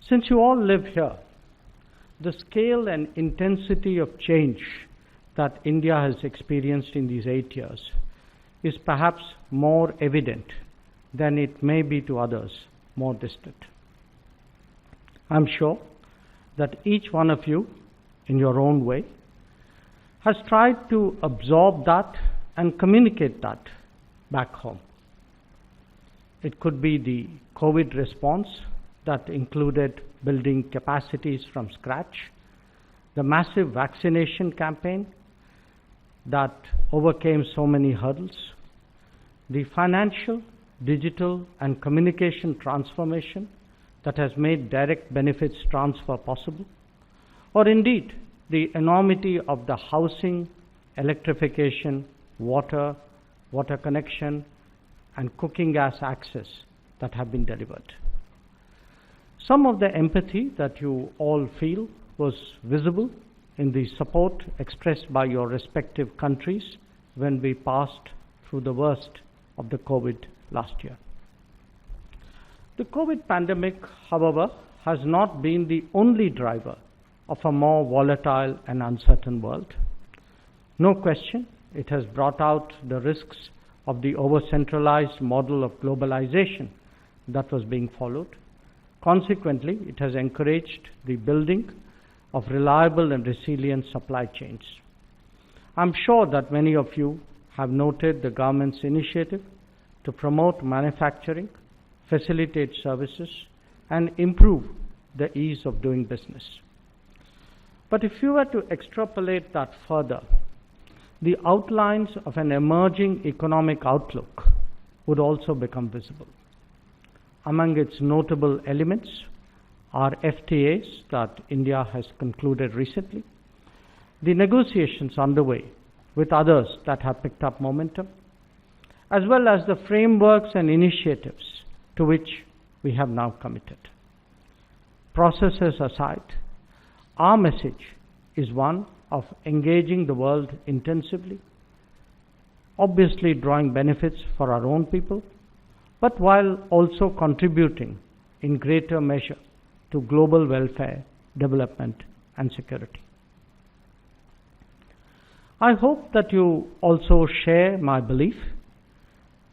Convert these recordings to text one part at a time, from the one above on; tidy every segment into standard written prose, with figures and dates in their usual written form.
Since you all live here, the scale and intensity of change that India has experienced in these 8 years is perhaps more evident than it may be to others more distant. I'm sure that each one of you, in your own way, has tried to absorb that and communicate that back home. It could be the COVID response that included building capacities from scratch, the massive vaccination campaign that overcame so many hurdles, the financial, digital, and communication transformation that has made direct benefits transfer possible, or indeed the enormity of the housing, electrification, water connection, and cooking gas access that have been delivered. Some of the empathy that you all feel was visible in the support expressed by your respective countries when we passed through the worst of the COVID last year. The COVID pandemic, however, has not been the only driver of a more volatile and uncertain world. No question, it has brought out the risks of the over-centralized model of globalization that was being followed. Consequently, it has encouraged the building of reliable and resilient supply chains. I'm sure that many of you have noted the government's initiative to promote manufacturing, facilitate services, and improve the ease of doing business. But if you were to extrapolate that further, the outlines of an emerging economic outlook would also become visible. Among its notable elements are FTAs that India has concluded recently, the negotiations underway with others that have picked up momentum, as well as the frameworks and initiatives to which we have now committed. Processes aside, our message is one of engaging the world intensively, obviously drawing benefits for our own people, but while also contributing in greater measure to global welfare, development, and security. I hope that you also share my belief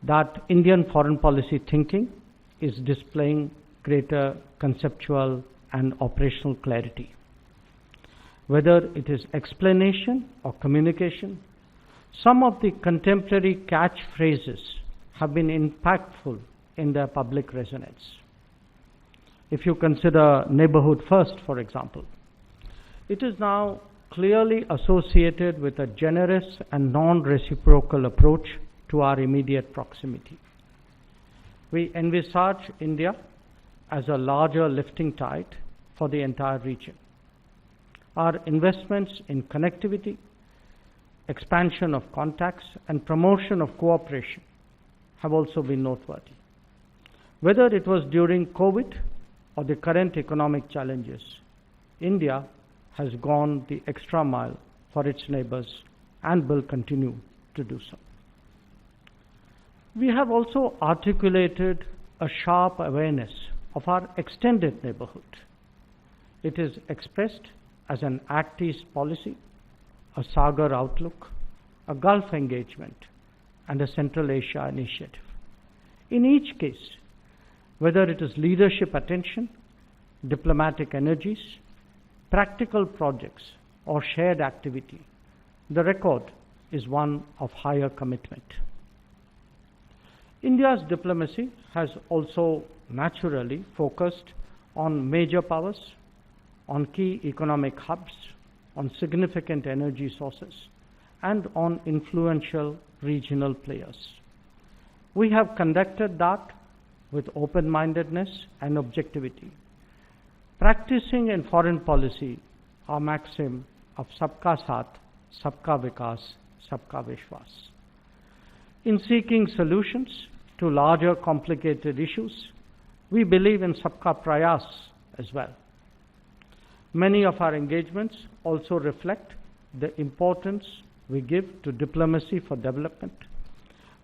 that Indian foreign policy thinking is displaying greater conceptual and operational clarity. Whether it is explanation or communication, some of the contemporary catchphrases have been impactful in their public resonance. If you consider neighborhood first, for example, it is now clearly associated with a generous and non-reciprocal approach to our immediate proximity. We envisage India as a larger lifting tide for the entire region. Our investments in connectivity, expansion of contacts, and promotion of cooperation have also been noteworthy. Whether it was during COVID or the current economic challenges, India has gone the extra mile for its neighbors and will continue to do so. We have also articulated a sharp awareness of our extended neighborhood. It is expressed as an Act East policy, a Sagar outlook, a Gulf engagement, and a Central Asia initiative. In each case, whether it is leadership attention, diplomatic energies, practical projects, or shared activity, the record is one of higher commitment. India's diplomacy has also naturally focused on major powers, on key economic hubs, on significant energy sources, and on influential regional players. We have conducted that with open-mindedness and objectivity, practicing in foreign policy our maxim of Sabka Saath, Sabka Vikas, Sabka Vishwas. In seeking solutions to larger complicated issues, we believe in Sabka Prayas as well. Many of our engagements also reflect the importance we give to diplomacy for development,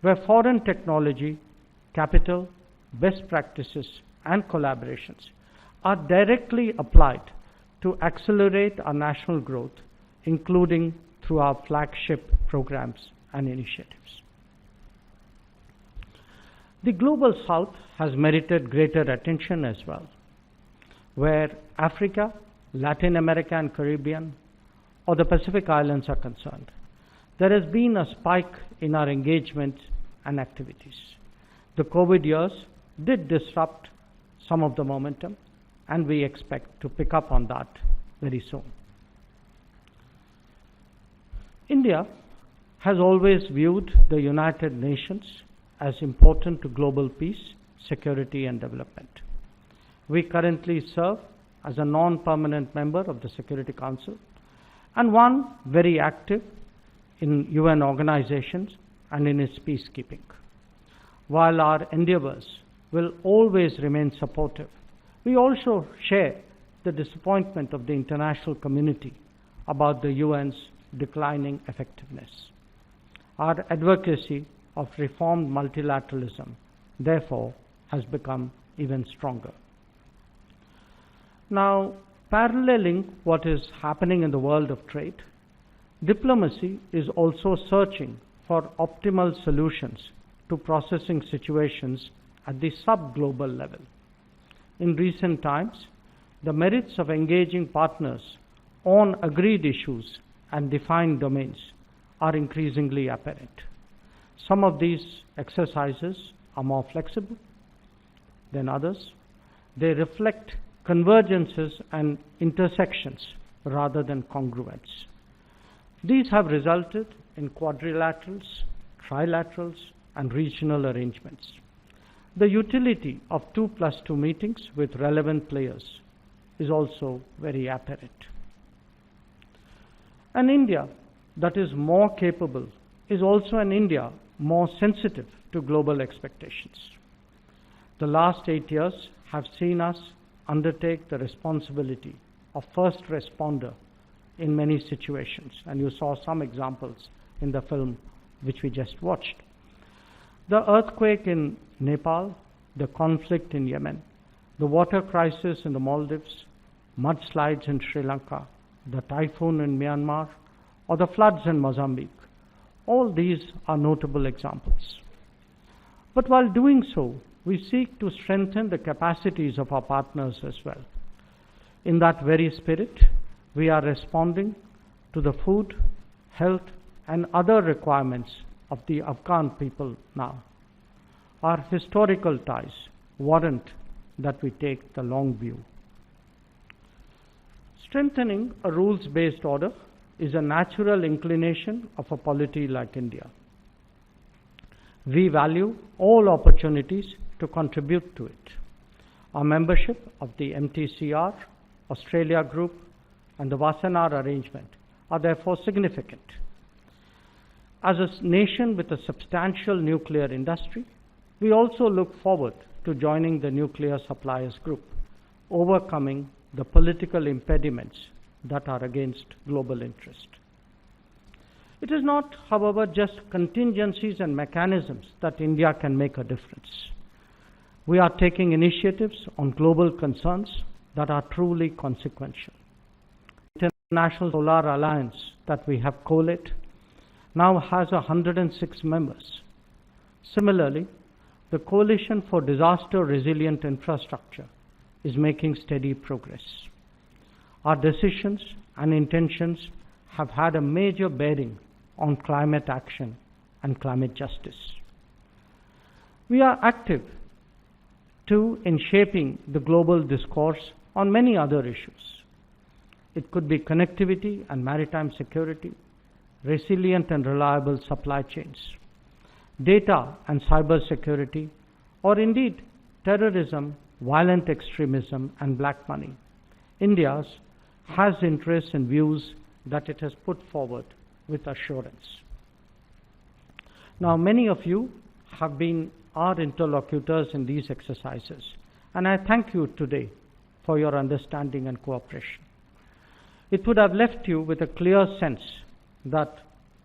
where foreign technology, capital, best practices, and collaborations are directly applied to accelerate our national growth, including through our flagship programs and initiatives. The Global South has merited greater attention as well, where Africa, Latin America and Caribbean, or the Pacific Islands are concerned. There has been a spike in our engagement and activities. The COVID years did disrupt some of the momentum, and we expect to pick up on that very soon. India has always viewed the United Nations as important to global peace, security and development. We currently serve as a non-permanent member of the Security Council and one very active in UN organizations and in its peacekeeping. While our endeavors will always remain supportive, we also share the disappointment of the international community about the UN's declining effectiveness. Our advocacy of reformed multilateralism, therefore, has become even stronger. Now, paralleling what is happening in the world of trade, diplomacy is also searching for optimal solutions to processing situations at the sub-global level. In recent times, the merits of engaging partners on agreed issues and defined domains are increasingly apparent. Some of these exercises are more flexible than others. They reflect convergences and intersections rather than congruence. These have resulted in quadrilaterals, trilaterals, and regional arrangements. The utility of 2+2 meetings with relevant players is also very apparent. An India that is more capable is also an India more sensitive to global expectations. The last 8 years have seen us undertake the responsibility of first responder in many situations, and you saw some examples in the film which we just watched. The earthquake in Nepal, the conflict in Yemen, the water crisis in the Maldives, mudslides in Sri Lanka, the typhoon in Myanmar, or the floods in Mozambique. All these are notable examples. But while doing so, we seek to strengthen the capacities of our partners as well. In that very spirit, we are responding to the food, health, and other requirements of the Afghan people now. Our historical ties warrant that we take the long view. Strengthening a rules-based order is a natural inclination of a polity like India. We value all opportunities to contribute to it. Our membership of the MTCR, Australia Group, and the Wassenaar arrangement are therefore significant. As a nation with a substantial nuclear industry, we also look forward to joining the Nuclear Suppliers Group, overcoming the political impediments that are against global interest. It is not, however, just contingencies and mechanisms that India can make a difference. We are taking initiatives on global concerns that are truly consequential. The International Solar Alliance that we have collated now has 106 members. Similarly, the Coalition for Disaster Resilient Infrastructure is making steady progress. Our decisions and intentions have had a major bearing on climate action and climate justice. We are active too in shaping the global discourse on many other issues. It could be connectivity and maritime security, resilient and reliable supply chains, data and cyber security, or indeed terrorism, violent extremism, and black money. India has interests and views that it has put forward with assurance. Now, many of you have been our interlocutors in these exercises, and I thank you today for your understanding and cooperation. It would have left you with a clear sense that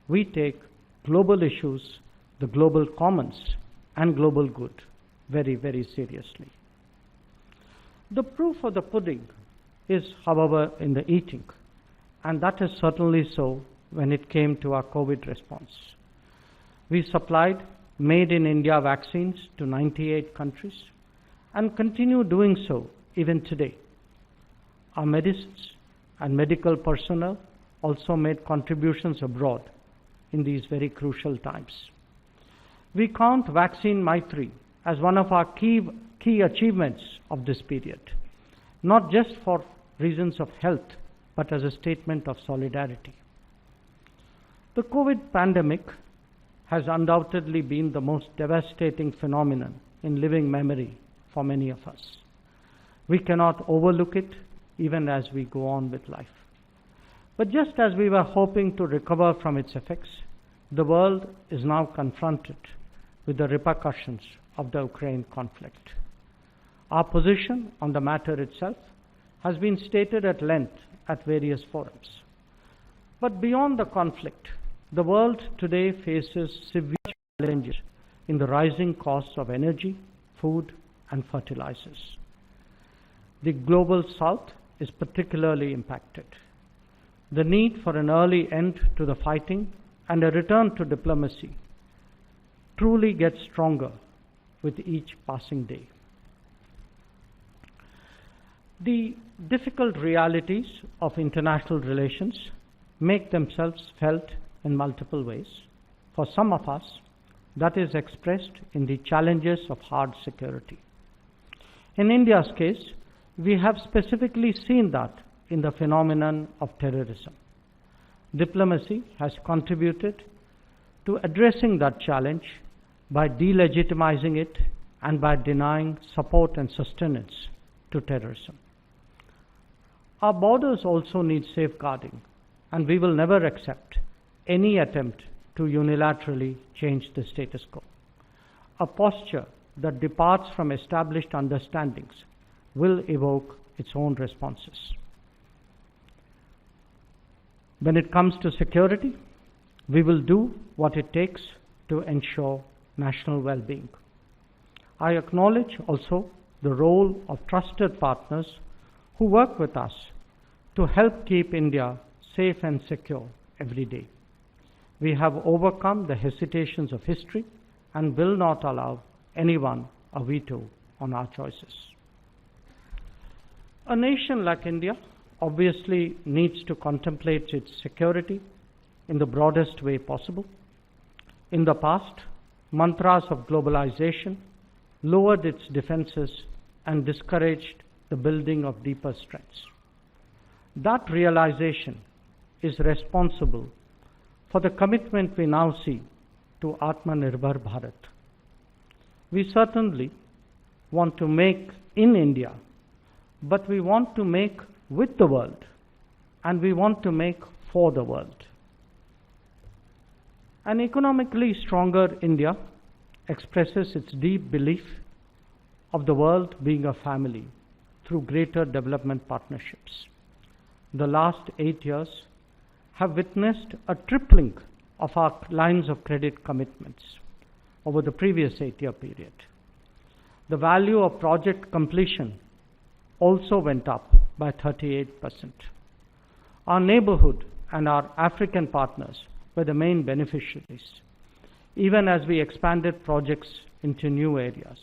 we take global issues, the global commons, and global good very, very seriously. The proof of the pudding is, however, in the eating, and that is certainly so when it came to our COVID response. We supplied made in India vaccines to 98 countries and continue doing so even today. Our medicines and medical personnel also made contributions abroad in these very crucial times. We count Vaccine Maitri as one of our key achievements of this period, not just for reasons of health, but as a statement of solidarity. The COVID pandemic has undoubtedly been the most devastating phenomenon in living memory for many of us. We cannot overlook it even as we go on with life. But just as we were hoping to recover from its effects, the world is now confronted with the repercussions of the Ukraine conflict. Our position on the matter itself has been stated at length at various forums. But beyond the conflict, the world today faces severe challenges in the rising costs of energy, food, and fertilizers. The global south is particularly impacted. The need for an early end to the fighting and a return to diplomacy truly gets stronger with each passing day. The difficult realities of international relations make themselves felt in multiple ways. For some of us, that is expressed in the challenges of hard security. In India's case, we have specifically seen that in the phenomenon of terrorism. Diplomacy has contributed to addressing that challenge by delegitimizing it and by denying support and sustenance to terrorism. Our borders also need safeguarding, and we will never accept any attempt to unilaterally change the status quo. A posture that departs from established understandings will evoke its own responses. When it comes to security, we will do what it takes to ensure national well-being. I acknowledge also the role of trusted partners who work with us to help keep India safe and secure every day. We have overcome the hesitations of history and will not allow anyone a veto on our choices. A nation like India obviously needs to contemplate its security in the broadest way possible. In the past, mantras of globalization lowered its defenses and discouraged the building of deeper strengths. That realization is responsible for the commitment we now see to Atmanirbhar Bharat. We certainly want to make in India, but we want to make with the world, and we want to make for the world. An economically stronger India expresses its deep belief of the world being a family through greater development partnerships. The last 8 years have witnessed a tripling of our lines of credit commitments over the previous 8-year period. The value of project completion also went up by 38%. Our neighborhood and our African partners were the main beneficiaries, even as we expanded projects into new areas.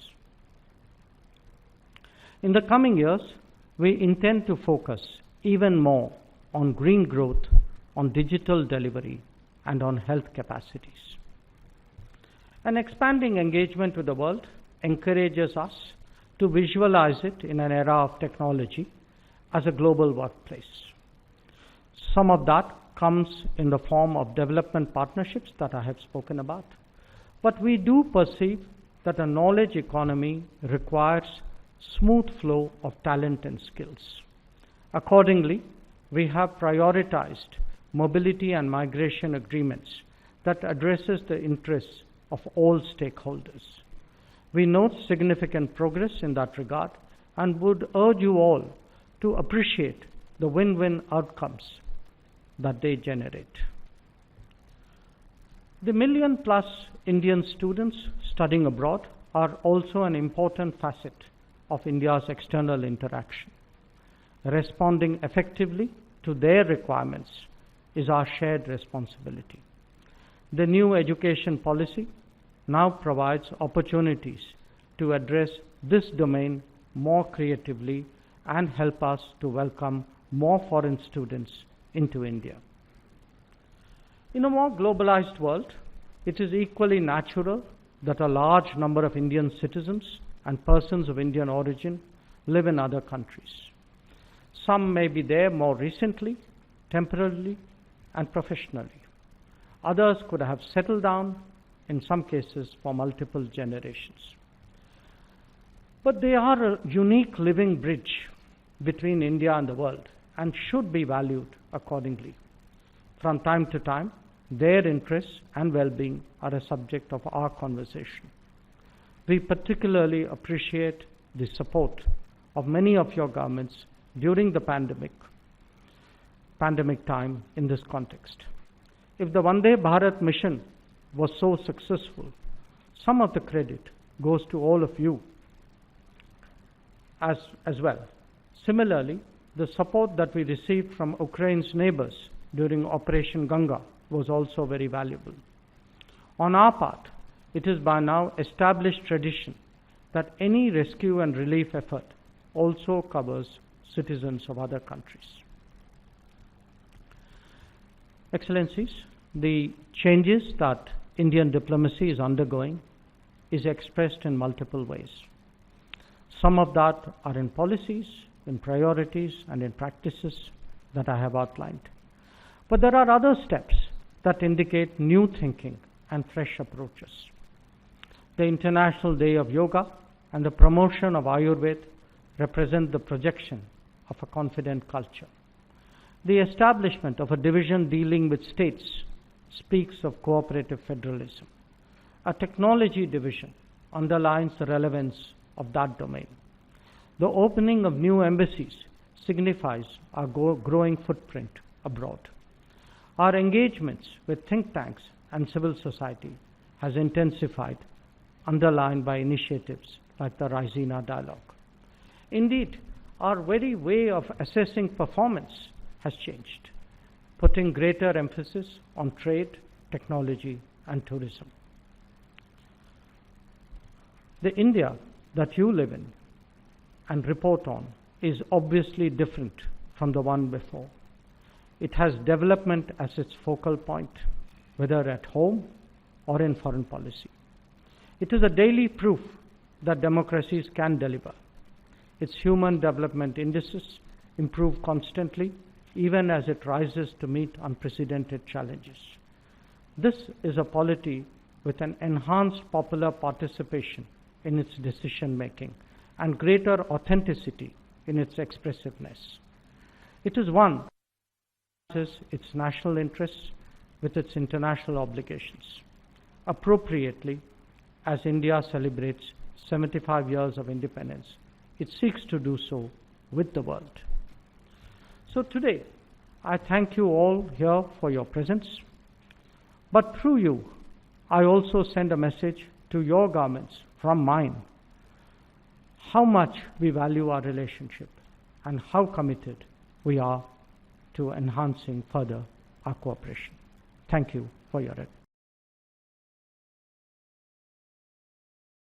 In the coming years, we intend to focus even more on green growth, on digital delivery, and on health capacities. An expanding engagement with the world encourages us to visualize it in an era of technology as a global workplace. Some of that comes in the form of development partnerships that I have spoken about. But we do perceive that a knowledge economy requires smooth flow of talent and skills. Accordingly, we have prioritized mobility and migration agreements that addresses the interests of all stakeholders. We note significant progress in that regard and would urge you all to appreciate the win-win outcomes that they generate. The million-plus Indian students studying abroad are also an important facet of India's external interaction. Responding effectively to their requirements is our shared responsibility. The new education policy now provides opportunities to address this domain more creatively and help us to welcome more foreign students into India. In a more globalized world, it is equally natural that a large number of Indian citizens and persons of Indian origin live in other countries. Some may be there more recently, temporarily, and professionally. Others could have settled down, in some cases, for multiple generations. But they are a unique living bridge between India and the world and should be valued accordingly. From time to time, their interests and well-being are a subject of our conversation. We particularly appreciate the support of many of your governments during the pandemic time in this context. If the Vande Bharat mission was so successful, some of the credit goes to all of you as well. Similarly, the support that we received from Ukraine's neighbors during Operation Ganga was also very valuable. On our part, it is by now established tradition that any rescue and relief effort also covers citizens of other countries. Excellencies, the changes that Indian diplomacy is undergoing is expressed in multiple ways. Some of that are in policies, in priorities, and in practices that I have outlined. But there are other steps that indicate new thinking and fresh approaches. The International Day of Yoga and the promotion of Ayurveda represent the projection of a confident culture. The establishment of a division dealing with states speaks of cooperative federalism. A technology division underlines the relevance of that domain. The opening of new embassies signifies our growing footprint abroad. Our engagements with think tanks and civil society has intensified, underlined by initiatives like the Raisina Dialogue. Indeed, our very way of assessing performance has changed, putting greater emphasis on trade, technology, and tourism. The India that you live in and report on is obviously different from the one before. It has development as its focal point, whether at home or in foreign policy. It is a daily proof that democracies can deliver. Its human development indices improve constantly, even as it rises to meet unprecedented challenges. This is a polity with an enhanced popular participation in its decision-making and greater authenticity in its expressiveness. It is one that balances its national interests with its international obligations. Appropriately, as India celebrates 75 years of independence, it seeks to do so with the world. So today, I thank you all here for your presence, but through you, I also send a message to your governments from mine, how much we value our relationship and how committed we are to enhancing further our cooperation. Thank you for your attention.